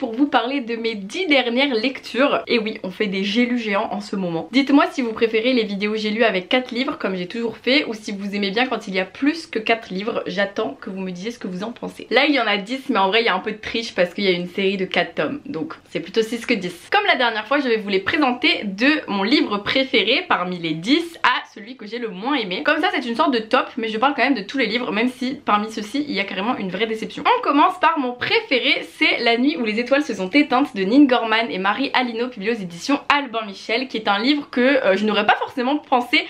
pour vous parler de mes 10 dernières lectures. Et oui, on fait des j'ai lu géants en ce moment. Dites-moi si vous préférez les vidéos j'ai lu avec 4 livres comme j'ai toujours fait, ou si vous aimez bien quand il y a plus que 4 livres. J'attends que vous me disiez ce que vous en pensez. Là il y en a 10, mais en vrai il y a un peu de triche parce qu'il y a une série de 4 tomes, donc c'est plutôt 6 que 10. Comme la dernière fois, je vais vous les présenter de mon livre préféré parmi les 10 à celui que j'ai le moins aimé. Comme ça c'est une sorte de top, mais je parle quand même de tous les livres, même si parmi ceux-ci il y a carrément une vraie déception. On commence par mon préféré, c'est La nuit où les étoiles se sont éteintes de Nin Gorman et Marie Alino, publié aux éditions Albin Michel, qui est un livre que je n'aurais pas forcément pensé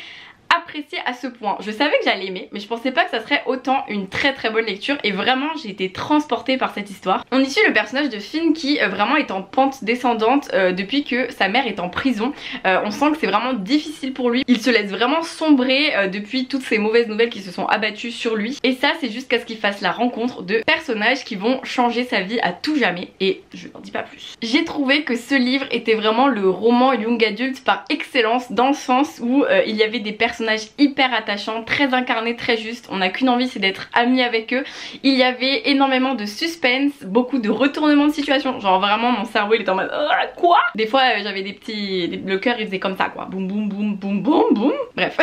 apprécié à ce point. Je savais que j'allais aimer, mais je pensais pas que ça serait autant une très bonne lecture, et vraiment j'ai été transportée par cette histoire. On y suit le personnage de Finn qui vraiment est en pente descendante depuis que sa mère est en prison. On sent que c'est vraiment difficile pour lui, il se laisse vraiment sombrer depuis toutes ces mauvaises nouvelles qui se sont abattues sur lui, et ça c'est jusqu'à ce qu'il fasse la rencontre de personnages qui vont changer sa vie à tout jamais, et je n'en dis pas plus. J'ai trouvé que ce livre était vraiment le roman young adult par excellence, dans le sens où il y avait des personnages hyper attachants, très incarnés, très justes. On n'a qu'une envie, c'est d'être amis avec eux. Il y avait énormément de suspense, beaucoup de retournements de situation. Genre vraiment mon cerveau il était en mode quoi. Des fois j'avais des petits... le cœur il faisait comme ça quoi. Boum boum boum boum boum boum. Bref.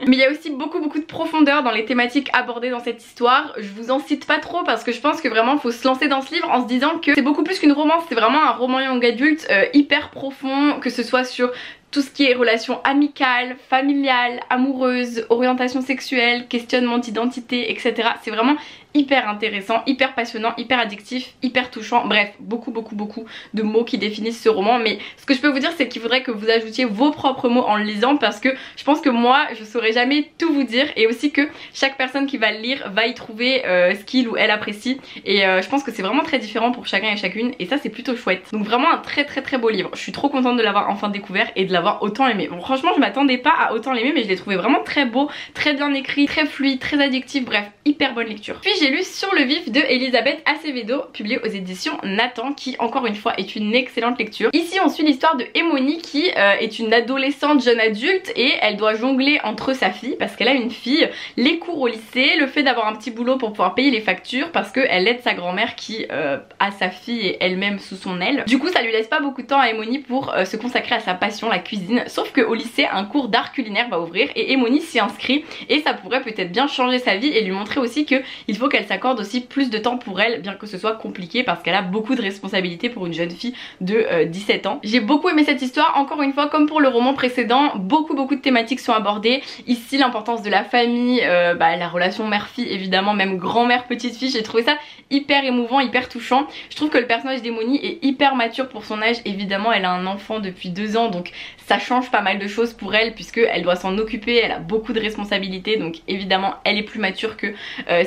Mais il y a aussi beaucoup de profondeur dans les thématiques abordées dans cette histoire. Je vous en cite pas trop parce que je pense que vraiment faut se lancer dans ce livre en se disant que c'est beaucoup plus qu'une romance. C'est vraiment un roman young adulte hyper profond, que ce soit sur tout ce qui est relations amicales, familiales, amoureuses, orientation sexuelle, questionnement d'identité, etc. C'est vraiment hyper intéressant, hyper passionnant, hyper addictif, hyper touchant. Bref, beaucoup de mots qui définissent ce roman. Mais ce que je peux vous dire, c'est qu'il faudrait que vous ajoutiez vos propres mots en le lisant, parce que je pense que moi je saurais jamais tout vous dire, et aussi que chaque personne qui va le lire va y trouver ce qu'il ou elle apprécie, et je pense que c'est vraiment très différent pour chacun et chacune, et ça c'est plutôt chouette. Donc vraiment un très beau livre. Je suis trop contente de l'avoir enfin découvert et de l'avoir autant aimé. Bon, franchement je m'attendais pas à autant l'aimer, mais je l'ai trouvé vraiment très beau, très bien écrit, très fluide, très addictif, bref, hyper bonne lecture. Puis j'ai lu Sur le vif de Elisabeth Acevedo, publié aux éditions Nathan, qui encore une fois est une excellente lecture. Ici on suit l'histoire de Emoni qui est une adolescente jeune adulte, et elle doit jongler entre sa fille, parce qu'elle a une fille, les cours au lycée, le fait d'avoir un petit boulot pour pouvoir payer les factures, parce qu'elle aide sa grand-mère qui a sa fille et elle-même sous son aile. Du coup ça lui laisse pas beaucoup de temps à Emoni pour se consacrer à sa passion, la cuisine, sauf qu'au lycée un cours d'art culinaire va ouvrir et Emoni s'y inscrit, et ça pourrait peut-être bien changer sa vie et lui montrer aussi que il faut qu'elle s'accorde aussi plus de temps pour elle, bien que ce soit compliqué parce qu'elle a beaucoup de responsabilités pour une jeune fille de 17 ans. J'ai beaucoup aimé cette histoire, encore une fois comme pour le roman précédent, beaucoup de thématiques sont abordées. Ici l'importance de la famille, la relation mère-fille évidemment, même grand-mère petite-fille, j'ai trouvé ça hyper émouvant, hyper touchant. Je trouve que le personnage d'Emoni est hyper mature pour son âge, évidemment elle a un enfant depuis 2 ans, donc ça change pas mal de choses pour elle puisque elle doit s'en occuper, elle a beaucoup de responsabilités, donc évidemment elle est plus mature que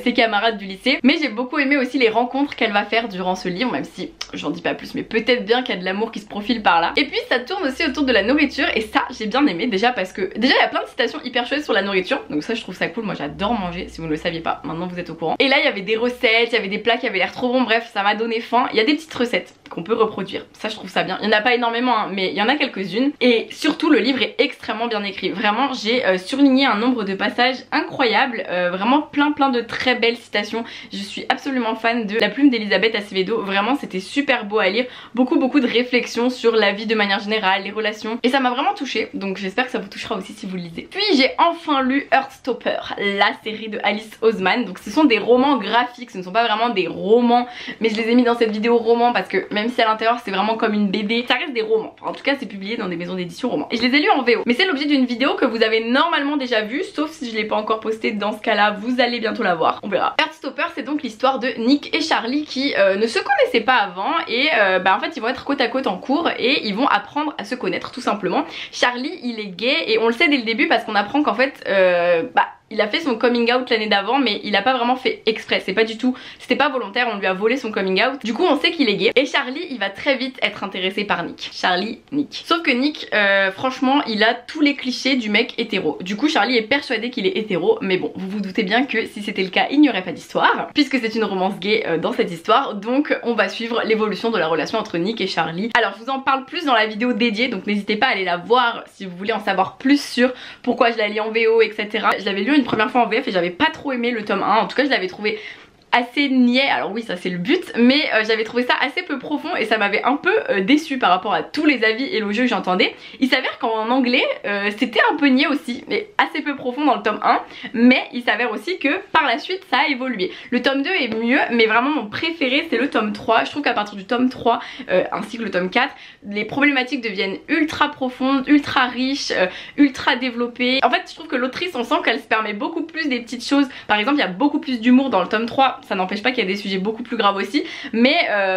ses camarades du lycée. Mais j'ai beaucoup aimé aussi les rencontres qu'elle va faire durant ce livre, même si j'en dis pas plus, mais peut-être bien qu'il y a de l'amour qui se profile par là. Et puis ça tourne aussi autour de la nourriture, et ça j'ai bien aimé, déjà parce que déjà il y a plein de citations hyper chouettes sur la nourriture, donc ça je trouve ça cool. Moi j'adore manger, si vous ne le saviez pas, maintenant vous êtes au courant. Et là il y avait des recettes, il y avait des plats qui avaient l'air trop bons, bref ça m'a donné faim. Il y a des petites recettes qu'on peut reproduire, ça je trouve ça bien. Il n'y en a pas énormément hein, mais il y en a quelques-unes, et surtout le livre est extrêmement bien écrit. Vraiment j'ai surligné un nombre de passages incroyables, vraiment plein de très belles citations. Je suis absolument fan de la plume d'Elisabeth Acevedo, vraiment c'était super beau à lire, beaucoup de réflexions sur la vie de manière générale, les relations, et ça m'a vraiment touchée, donc j'espère que ça vous touchera aussi si vous le lisez. Puis j'ai enfin lu Heartstopper, la série de Alice Oseman. Donc ce sont des romans graphiques, ce ne sont pas vraiment des romans, mais je les ai mis dans cette vidéo roman parce que même si à l'intérieur c'est vraiment comme une BD, ça reste des romans. Enfin, en tout cas c'est publié dans des maisons d'édition romans, et je les ai lus en VO. Mais c'est l'objet d'une vidéo que vous avez normalement déjà vue, sauf si je l'ai pas encore postée. Dans ce cas là vous allez bientôt la voir, on verra. Heartstopper c'est donc l'histoire de Nick et Charlie qui ne se connaissaient pas avant, et en fait ils vont être côte à côte en cours et ils vont apprendre à se connaître tout simplement. Charlie il est gay, et on le sait dès le début parce qu'on apprend qu'en fait il a fait son coming out l'année d'avant, mais il a pas vraiment fait exprès, c'est pas du tout, c'était pas volontaire, on lui a volé son coming out. Du coup on sait qu'il est gay, et Charlie il va très vite être intéressé par Nick. Nick. Sauf que Nick franchement il a tous les clichés du mec hétéro. Du coup Charlie est persuadé qu'il est hétéro, mais bon vous vous doutez bien que si c'était le cas il n'y aurait pas d'histoire, puisque c'est une romance gay dans cette histoire. Donc on va suivre l'évolution de la relation entre Nick et Charlie. Alors je vous en parle plus dans la vidéo dédiée, donc n'hésitez pas à aller la voir si vous voulez en savoir plus sur pourquoi je la lis en VO, etc. Je l'avais lu une première fois en VF et j'avais pas trop aimé le tome 1, en tout cas je l'avais trouvé assez niais, alors oui ça c'est le but, mais j'avais trouvé ça assez peu profond et ça m'avait un peu déçu par rapport à tous les avis élogieux que j'entendais. Il s'avère qu'en anglais c'était un peu niais aussi, mais assez peu profond dans le tome 1, mais il s'avère aussi que par la suite ça a évolué. Le tome 2 est mieux, mais vraiment mon préféré c'est le tome 3. Je trouve qu'à partir du tome 3 ainsi que le tome 4, les problématiques deviennent ultra profondes, ultra riches, ultra développées. En fait je trouve que l'autrice, on sent qu'elle se permet beaucoup plus des petites choses. Par exemple il y a beaucoup plus d'humour dans le tome 3, ça n'empêche pas qu'il y a des sujets beaucoup plus graves aussi, mais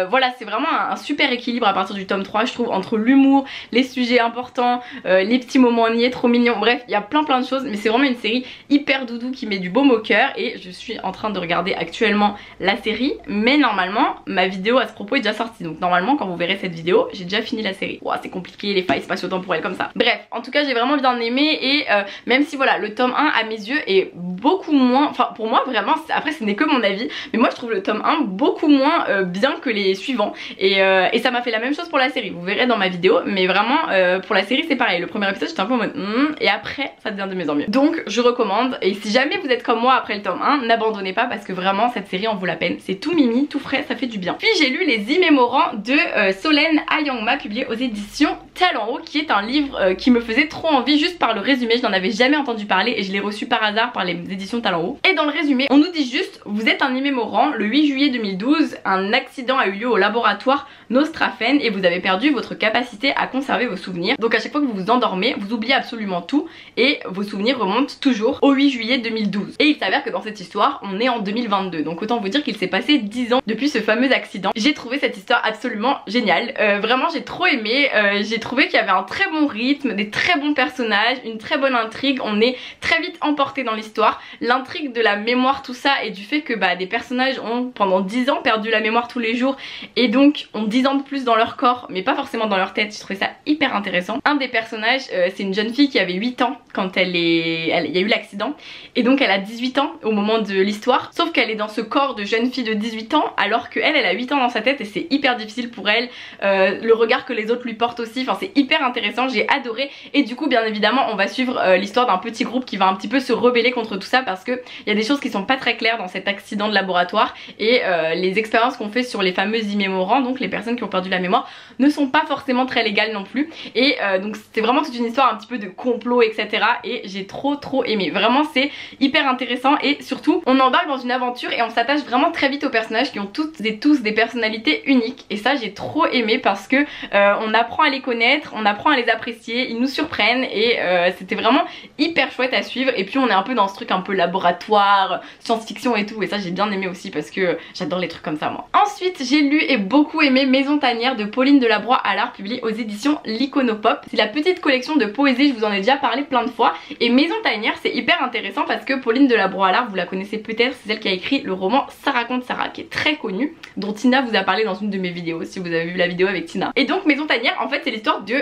voilà, c'est vraiment un super équilibre à partir du tome 3 je trouve, entre l'humour, les sujets importants, les petits moments niais trop mignons, bref il y a plein de choses, mais c'est vraiment une série hyper doudou qui met du baume au cœur. Et je suis en train de regarder actuellement la série, mais normalement ma vidéo à ce propos est déjà sortie, donc normalement quand vous verrez cette vidéo j'ai déjà fini la série. Ouah, c'est compliqué les failles spatio-temporelles comme ça. Bref, en tout cas j'ai vraiment bien aimé, et même si voilà le tome 1 à mes yeux est beaucoup moins, enfin pour moi vraiment, après ce n'est que mon avis, mais moi je trouve le tome 1 beaucoup moins bien que les suivants, et ça m'a fait la même chose pour la série, vous verrez dans ma vidéo, mais vraiment pour la série c'est pareil, le premier épisode j'étais un peu en mode et après ça devient de mieux en mieux. Donc je recommande, et si jamais vous êtes comme moi après le tome 1, n'abandonnez pas parce que vraiment cette série en vaut la peine, c'est tout mimi, tout frais, ça fait du bien. Puis j'ai lu Les Immémorants de Solène Ayangma, publié aux éditions Talent Haut, qui est un livre qui me faisait trop envie juste par le résumé. Je n'en avais jamais entendu parler et je l'ai reçu par hasard par les éditions Talent Haut. Et dans le résumé on nous dit juste: vous êtes un immémorant, le 8 juillet 2012 un accident a eu lieu au laboratoire Nostrafen et vous avez perdu votre capacité à conserver vos souvenirs. Donc à chaque fois que vous vous endormez, vous oubliez absolument tout et vos souvenirs remontent toujours au 8 juillet 2012. Et il s'avère que dans cette histoire on est en 2022, donc autant vous dire qu'il s'est passé 10 ans depuis ce fameux accident. J'ai trouvé cette histoire absolument géniale, vraiment j'ai trop aimé, j'ai trouvé qu'il y avait un très bon rythme, des très bons personnages, une très bonne intrigue, on est très vite emporté dans l'histoire. L'intrigue de la mémoire, tout ça, et du fait que des personnages ont pendant 10 ans perdu la mémoire tous les jours et donc ont 10 ans de plus dans leur corps mais pas forcément dans leur tête, je trouvais ça hyper intéressant. Un des personnages c'est une jeune fille qui avait 8 ans quand il y a eu l'accident, et donc elle a 18 ans au moment de l'histoire, sauf qu'elle est dans ce corps de jeune fille de 18 ans alors qu'elle a 8 ans dans sa tête, et c'est hyper difficile pour elle, le regard que les autres lui portent aussi, enfin c'est hyper intéressant, j'ai adoré. Et du coup bien évidemment on va suivre l'histoire d'un petit groupe qui va un petit peu se rebeller contre tout ça, parce que il y a des choses qui sont pas très claires dans cet accident de laboratoire, et les expériences qu'on fait sur les fameux immémorants, donc les personnes qui ont perdu la mémoire, ne sont pas forcément très légales non plus, et donc c'était vraiment toute une histoire un petit peu de complot etc, et j'ai trop aimé, vraiment c'est hyper intéressant, et surtout on embarque dans une aventure et on s'attache vraiment très vite aux personnages qui ont toutes et tous des personnalités uniques, et ça j'ai trop aimé parce que on apprend à les connaître, on apprend à les apprécier, ils nous surprennent, et c'était vraiment hyper chouette à suivre. Et puis on est un peu dans ce truc un peu laboratoire, science-fiction et tout, et ça j'ai bien aimé aussi parce que j'adore les trucs comme ça moi. Ensuite j'ai lu et beaucoup aimé Maison Tanière de Pauline Delabroix-Allard, publié aux éditions L'Iconopop. C'est la petite collection de poésie, je vous en ai déjà parlé plein de fois, et Maison Tanière c'est hyper intéressant parce que Pauline Delabroix-Allard, vous la connaissez peut-être, c'est celle qui a écrit le roman Ça raconte Sarah, qui est très connu, dont Tina vous a parlé dans une de mes vidéos si vous avez vu la vidéo avec Tina. Et donc Maison Tanière en fait c'est l'histoire de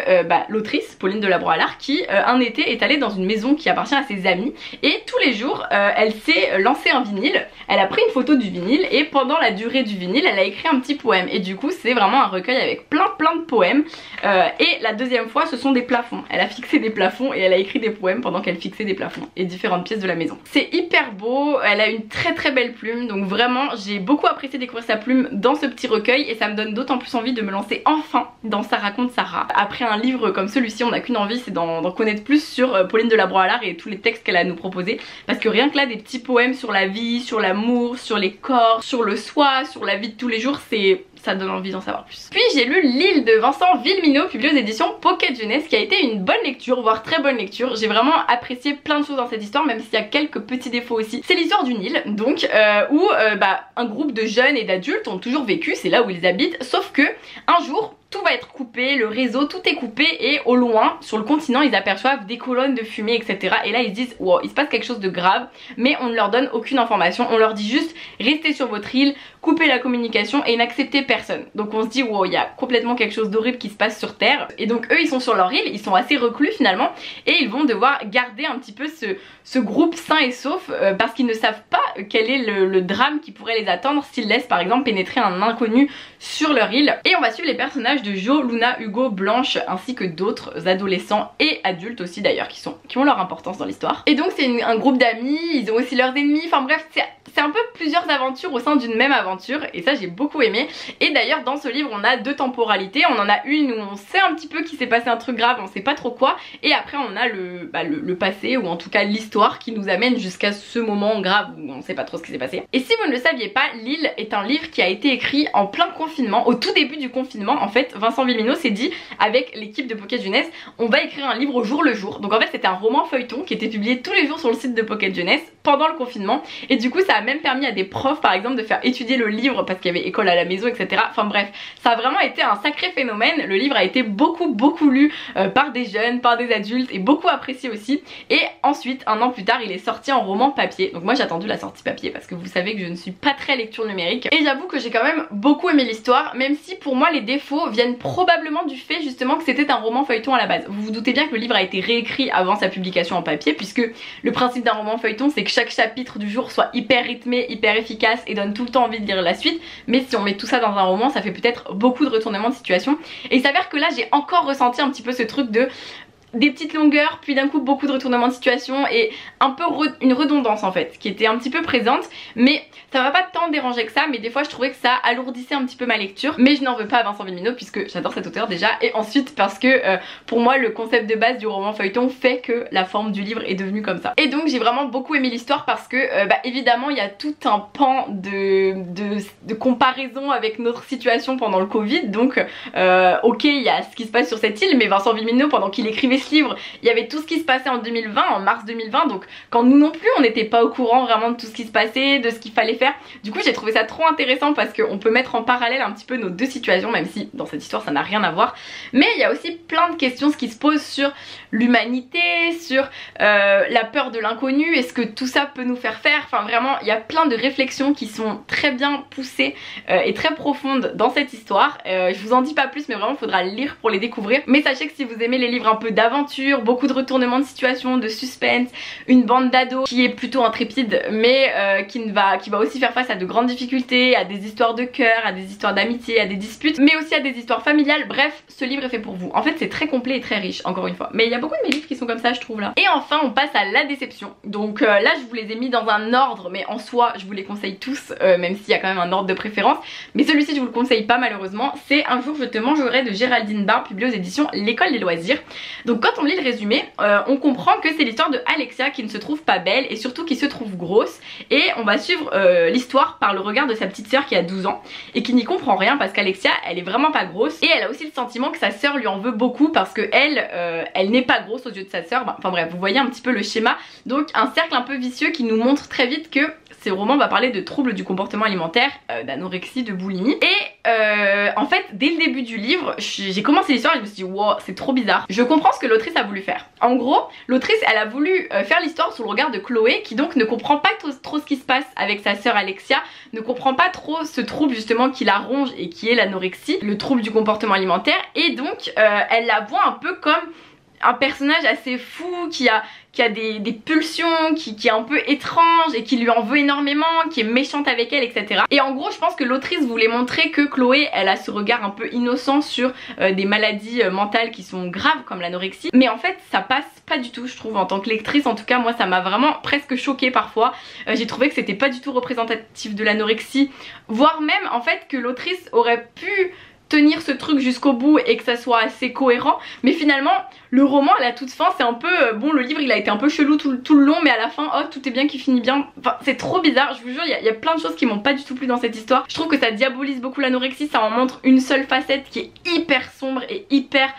l'autrice Pauline Delabroix-Allard qui un été est allée dans une maison qui appartient à ses amis, et tous les jours elle s'est lancé un vinyle, elle a pris une photo du vinyle et pendant la durée du vinyle elle a écrit un petit poème, et du coup c'est vraiment un recueil avec plein de poèmes, et la deuxième fois ce sont des plafonds, elle a fixé des plafonds et elle a écrit des poèmes pendant qu'elle fixait des plafonds et différentes pièces de la maison. C'est hyper beau, elle a une très belle plume, donc vraiment j'ai beaucoup apprécié découvrir sa plume dans ce petit recueil, et ça me donne d'autant plus envie de me lancer enfin dans Ça raconte Sarah. Après un livre comme celui-ci on n'a qu'une envie, c'est d'en connaître plus sur Pauline Delabroix-Allard et tous les textes qu'elle a à nous proposer, parce que rien que là des petits poèmes sur la vie, sur l'amour, sur les corps, sur le soi, sur la vie de tous les jours, ça donne envie d'en savoir plus. Puis j'ai lu L'île de Vincent Villeminot, publié aux éditions Pocket Jeunesse, qui a été une bonne lecture, voire très bonne lecture. J'ai vraiment apprécié plein de choses dans cette histoire, même s'il y a quelques petits défauts aussi. C'est l'histoire d'une île donc où un groupe de jeunes et d'adultes ont toujours vécu, c'est là où ils habitent, sauf que un jour tout va être coupé, le réseau, tout est coupé, et au loin, sur le continent, ils aperçoivent des colonnes de fumée, etc. Et là ils se disent wow, il se passe quelque chose de grave, mais on ne leur donne aucune information, on leur dit juste restez sur votre île, coupez la communication et n'acceptez personne. Donc on se dit wow, il y a complètement quelque chose d'horrible qui se passe sur Terre, et donc eux ils sont sur leur île, ils sont assez reclus finalement, et ils vont devoir garder un petit peu ce groupe sain et sauf parce qu'ils ne savent pas quel est le drame qui pourrait les attendre s'ils laissent par exemple pénétrer un inconnu sur leur île. Et on va suivre les personnages de Jo, Luna, Hugo, Blanche ainsi que d'autres adolescents et adultes aussi d'ailleurs qui ont leur importance dans l'histoire. Et donc c'est un groupe d'amis, ils ont aussi leurs ennemis, enfin bref c'est un peu plusieurs aventures au sein d'une même aventure et ça j'ai beaucoup aimé. Et d'ailleurs dans ce livre on a deux temporalités, on en a une où on sait un petit peu qu'il s'est passé un truc grave, on sait pas trop quoi, et après on a le passé ou en tout cas l'histoire qui nous amène jusqu'à ce moment grave où on sait pas trop ce qui s'est passé. Et si vous ne le saviez pas, L'île est un livre qui a été écrit en plein confinement, au tout début du confinement. En fait Vincent Vimino s'est dit avec l'équipe de Pocket Jeunesse on va écrire un livre au jour le jour. Donc en fait c'était un roman feuilleton qui était publié tous les jours sur le site de Pocket Jeunesse pendant le confinement, et du coup ça a même permis à des profs par exemple de faire étudier le livre parce qu'il y avait école à la maison, etc. Enfin bref, ça a vraiment été un sacré phénomène. Le livre a été beaucoup lu par des jeunes, par des adultes et beaucoup apprécié aussi. Et ensuite un an plus tard il est sorti en roman papier. Donc moi j'ai attendu la sortie papier parce que vous savez que je ne suis pas très lecture numérique, et j'avoue que j'ai quand même beaucoup aimé l'histoire, même si pour moi les défauts viennent probablement du fait justement que c'était un roman feuilleton à la base. Vous vous doutez bien que le livre a été réécrit avant sa publication en papier, puisque le principe d'un roman feuilleton c'est que chaque chapitre du jour soit hyper rythmé, hyper efficace et donne tout le temps envie de lire la suite. Mais si on met tout ça dans un roman ça fait peut-être beaucoup de retournements de situation, et il s'avère que là j'ai encore ressenti un petit peu ce truc de des petites longueurs, puis d'un coup beaucoup de retournements de situation et un peu une redondance en fait qui était un petit peu présente, mais ça m'a pas tant dérangé que ça. Mais des fois je trouvais que ça alourdissait un petit peu ma lecture, mais je n'en veux pas à Vincent Vimino puisque j'adore cet auteur déjà, et ensuite parce que pour moi le concept de base du roman feuilleton fait que la forme du livre est devenue comme ça. Et donc j'ai vraiment beaucoup aimé l'histoire parce que évidemment il y a tout un pan de comparaison avec notre situation pendant le Covid. Donc ok, il y a ce qui se passe sur cette île, mais Vincent Vimino pendant qu'il écrivait ce livre il y avait tout ce qui se passait en 2020, en mars 2020, donc quand nous non plus on n'était pas au courant vraiment de tout ce qui se passait, de ce qu'il fallait faire. Du coup j'ai trouvé ça trop intéressant parce qu'on peut mettre en parallèle un petit peu nos deux situations, même si dans cette histoire ça n'a rien à voir. Mais il y a aussi plein de questions qui se posent sur l'humanité, sur la peur de l'inconnu, est-ce que tout ça peut nous faire faire, enfin vraiment il y a plein de réflexions qui sont très bien poussées et très profondes dans cette histoire. Je vous en dis pas plus, mais vraiment il faudra le lire pour les découvrir. Mais sachez que si vous aimez les livres un peu d'aventure, beaucoup de retournements de situation, de suspense, une bande d'ados qui est plutôt intrépide mais qui va aussi faire face à de grandes difficultés, à des histoires de cœur, à des histoires d'amitié, à des disputes, mais aussi à des histoires familiales, bref ce livre est fait pour vous. En fait c'est très complet et très riche encore une fois, mais il y a beaucoup de mes livres qui sont comme ça je trouve là. Et enfin on passe à la déception. Donc là je vous les ai mis dans un ordre, mais en soi je vous les conseille tous, même s'il y a quand même un ordre de préférence, mais celui-ci je vous le conseille pas malheureusement. C'est Un jour je te mangerai de Géraldine Barr, publié aux éditions L'École des loisirs. Donc quand on lit le résumé, on comprend que c'est l'histoire de Alexia qui ne se trouve pas belle et surtout qui se trouve grosse, et on va suivre l'histoire par le regard de sa petite sœur qui a 12 ans et qui n'y comprend rien parce qu'Alexia elle est vraiment pas grosse, et elle a aussi le sentiment que sa sœur lui en veut beaucoup parce que elle n'est pas grosse aux yeux de sa sœur. Enfin bref, vous voyez un petit peu le schéma. Donc un cercle un peu vicieux qui nous montre très vite que ce roman va parler de troubles du comportement alimentaire, d'anorexie, de boulimie. Et en fait dès le début du livre j'ai commencé l'histoire et je me suis dit wow c'est trop bizarre. Je comprends ce que l'autrice a voulu faire. En gros l'autrice elle a voulu faire l'histoire sous le regard de Chloé qui donc ne comprend pas trop ce qui se passe avec sa sœur Alexia, ne comprend pas trop ce trouble justement qui la ronge et qui est l'anorexie, le trouble du comportement alimentaire, et donc elle la voit un peu comme un personnage assez fou qui a des pulsions, qui est un peu étrange et qui lui en veut énormément, qui est méchante avec elle, etc. Et en gros je pense que l'autrice voulait montrer que Chloé elle a ce regard un peu innocent sur des maladies mentales qui sont graves comme l'anorexie, mais en fait ça passe pas du tout je trouve. En tant que lectrice en tout cas moi ça m'a vraiment presque choquée parfois. J'ai trouvé que c'était pas du tout représentatif de l'anorexie, voire même en fait que l'autrice aurait pu tenir ce truc jusqu'au bout et que ça soit assez cohérent, mais finalement le roman à la toute fin c'est un peu bon, le livre il a été un peu chelou tout le long, mais à la fin oh tout est bien qui finit bien. Enfin c'est trop bizarre, je vous jure il y a plein de choses qui m'ont pas du tout plu dans cette histoire. Je trouve que ça diabolise beaucoup l'anorexie, ça en montre une seule facette qui est hyper sombre et hyper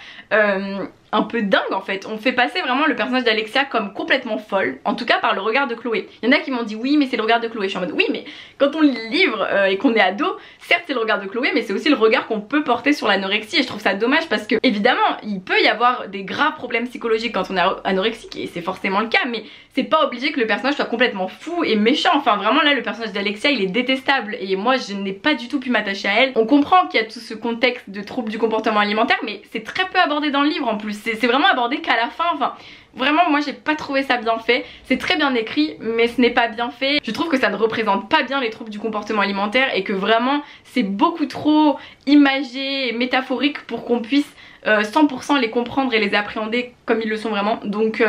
un peu dingue en fait. On fait passer vraiment le personnage d'Alexia comme complètement folle, en tout cas par le regard de Chloé. Il y en a qui m'ont dit oui mais c'est le regard de Chloé. Je suis en mode oui mais quand on lit le livre et qu'on est ado, certes c'est le regard de Chloé mais c'est aussi le regard qu'on peut porter sur l'anorexie, et je trouve ça dommage parce que évidemment il peut y avoir des graves problèmes psychologiques quand on est anorexique et c'est forcément le cas, mais c'est pas obligé que le personnage soit complètement fou et méchant. Enfin vraiment là le personnage d'Alexia il est détestable et moi je n'ai pas du tout pu m'attacher à elle. On comprend qu'il y a tout ce contexte de troubles du comportement alimentaire mais c'est très peu abordé dans le livre en plus, c'est vraiment abordé qu'à la fin. Enfin Vraiment moi j'ai pas trouvé ça bien fait. C'est très bien écrit mais ce n'est pas bien fait. Je trouve que ça ne représente pas bien les troubles du comportement alimentaire et que vraiment c'est beaucoup trop imagé et métaphorique pour qu'on puisse 100% les comprendre et les appréhender comme ils le sont vraiment. Donc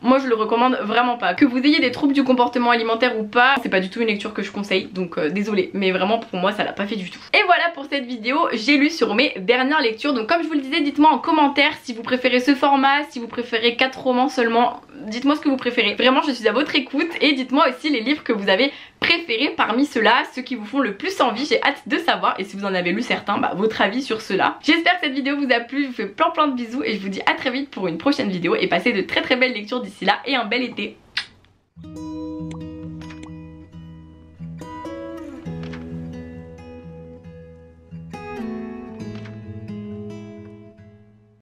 moi je le recommande vraiment pas. Que vous ayez des troubles du comportement alimentaire ou pas, c'est pas du tout une lecture que je conseille, donc désolée, mais vraiment pour moi ça l'a pas fait du tout. Et voilà pour cette vidéo, j'ai lu sur mes dernières lectures. Donc comme je vous le disais, dites-moi en commentaire si vous préférez ce format, si vous préférez 4 romans seulement. Dites-moi ce que vous préférez. Vraiment je suis à votre écoute et dites-moi aussi les livres que vous avez préférés parmi ceux-là, ceux qui vous font le plus envie. J'ai hâte de savoir, et si vous en avez lu certains, bah, votre avis sur ceux-là. J'espère que cette vidéo vous a plu, je vous fais plein de bisous et je vous dis à très vite pour une prochaine vidéo et passez de très belles lectures d'ici là et un bel été.